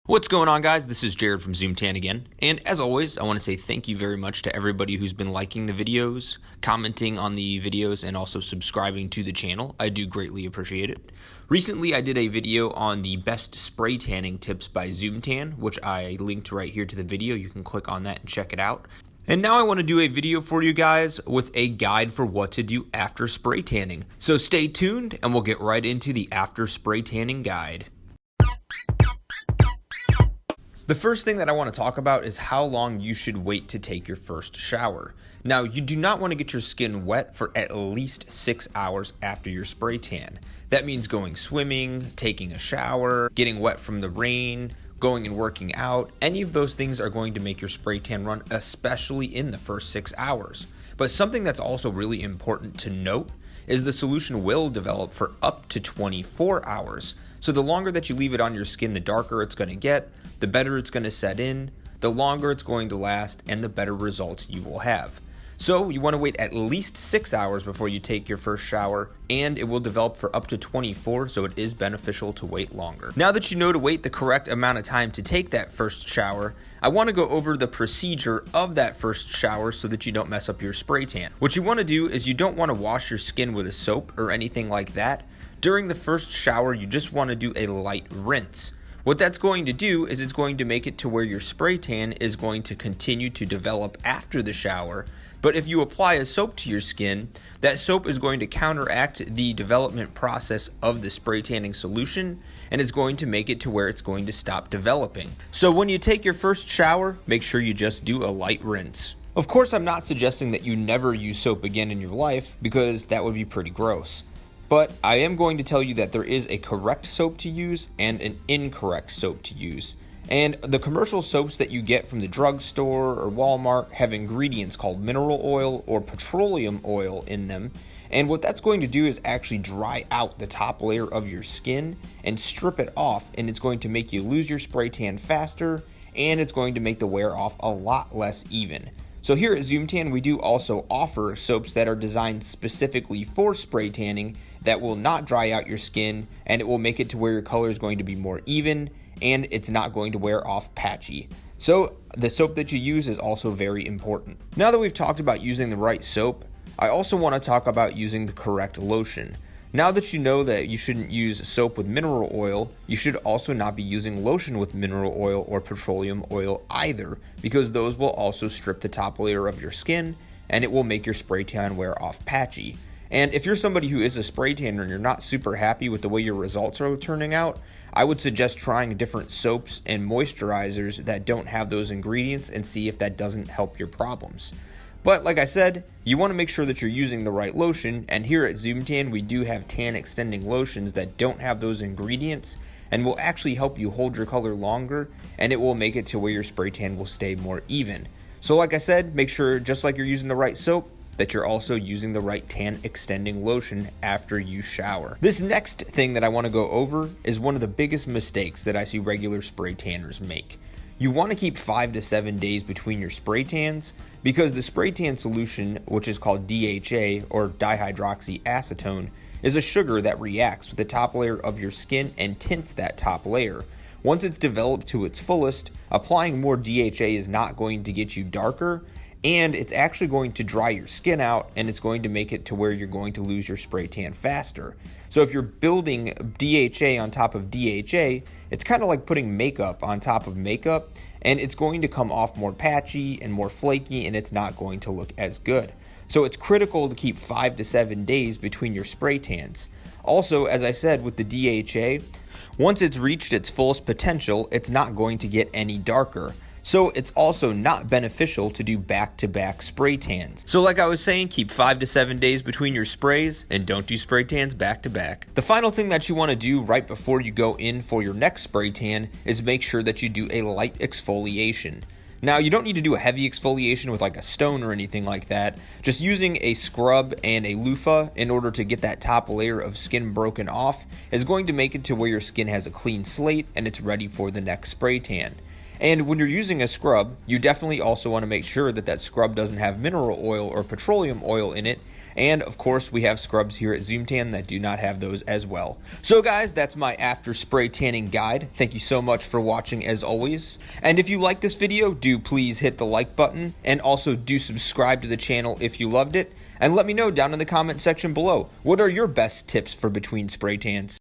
What's going on, guys? This is Jared from Zoom10 again, and as always, I want to say thank you very much to everybody who's been liking the videos, commenting on the videos, and also subscribing to the channel. I do greatly appreciate it. Recently, I did a video on the best spray tanning tips by Zoom10, which I linked right here to the video. You can click on that and check it out. And now I want to do a video for you guys with a guide for what to do after spray tanning. So stay tuned, and we'll get right into the after spray tanning guide. The first thing that I want to talk about is how long you should wait to take your first shower. Now, you do not want to get your skin wet for at least 6 hours after your spray tan. That means going swimming, taking a shower, getting wet from the rain, going and working out. Any of those things are going to make your spray tan run, especially in the first 6 hours. But something that's also really important to note is the solution will develop for up to 24 hours. So the longer that you leave it on your skin, the darker it's going to get, the better it's going to set in, the longer it's going to last, and the better results you will have. So you want to wait at least 6 hours before you take your first shower, and it will develop for up to 24, so it is beneficial to wait longer. Now that you know to wait the correct amount of time to take that first shower, I want to go over the procedure of that first shower so that you don't mess up your spray tan. What you want to do is you don't want to wash your skin with a soap or anything like that. During the first shower, you just want to do a light rinse. What that's going to do is it's going to make it to where your spray tan is going to continue to develop after the shower. But if you apply a soap to your skin, that soap is going to counteract the development process of the spray tanning solution, and it's going to make it to where it's going to stop developing. So when you take your first shower, make sure you just do a light rinse. Of course, I'm not suggesting that you never use soap again in your life, because that would be pretty gross. But I am going to tell you that there is a correct soap to use and an incorrect soap to use. And the commercial soaps that you get from the drugstore or Walmart have ingredients called mineral oil or petroleum oil in them. And what that's going to do is actually dry out the top layer of your skin and strip it off, and it's going to make you lose your spray tan faster, and it's going to make the wear off a lot less even. So here at Zoom10, we do also offer soaps that are designed specifically for spray tanning that will not dry out your skin, and it will make it to where your color is going to be more even, and it's not going to wear off patchy. So the soap that you use is also very important. Now that we've talked about using the right soap, I also want to talk about using the correct lotion. Now that you know that you shouldn't use soap with mineral oil, you should also not be using lotion with mineral oil or petroleum oil either, because those will also strip the top layer of your skin, and it will make your spray tan wear off patchy. And if you're somebody who is a spray tanner and you're not super happy with the way your results are turning out, I would suggest trying different soaps and moisturizers that don't have those ingredients and see if that doesn't help your problems. But like I said, you want to make sure that you're using the right lotion, and here at Zoom10 we do have tan extending lotions that don't have those ingredients and will actually help you hold your color longer, and it will make it to where your spray tan will stay more even. So like I said, make sure, just like you're using the right soap, that you're also using the right tan extending lotion after you shower. This next thing that I want to go over is one of the biggest mistakes that I see regular spray tanners make. You want to keep 5 to 7 days between your spray tans, because the spray tan solution, which is called DHA or dihydroxyacetone, is a sugar that reacts with the top layer of your skin and tints that top layer. Once it's developed to its fullest, applying more DHA is not going to get you darker, and it's actually going to dry your skin out, and it's going to make it to where you're going to lose your spray tan faster. So if you're building DHA on top of DHA, it's kind of like putting makeup on top of makeup, and it's going to come off more patchy and more flaky, and it's not going to look as good. So it's critical to keep 5 to 7 days between your spray tans. Also, as I said, with the DHA, once it's reached its fullest potential, it's not going to get any darker. So it's also not beneficial to do back-to-back spray tans. So like I was saying, keep 5 to 7 days between your sprays, and don't do spray tans back-to-back. The final thing that you want to do right before you go in for your next spray tan is make sure that you do a light exfoliation. Now, you don't need to do a heavy exfoliation with like a stone or anything like that. Just using a scrub and a loofah in order to get that top layer of skin broken off is going to make it to where your skin has a clean slate and it's ready for the next spray tan. And when you're using a scrub, you definitely also want to make sure that that scrub doesn't have mineral oil or petroleum oil in it. And of course, we have scrubs here at Zoom Tan that do not have those as well. So guys, that's my after spray tanning guide. Thank you so much for watching as always. And if you like this video, do please hit the like button, and also do subscribe to the channel if you loved it. And let me know down in the comment section below, what are your best tips for between spray tans?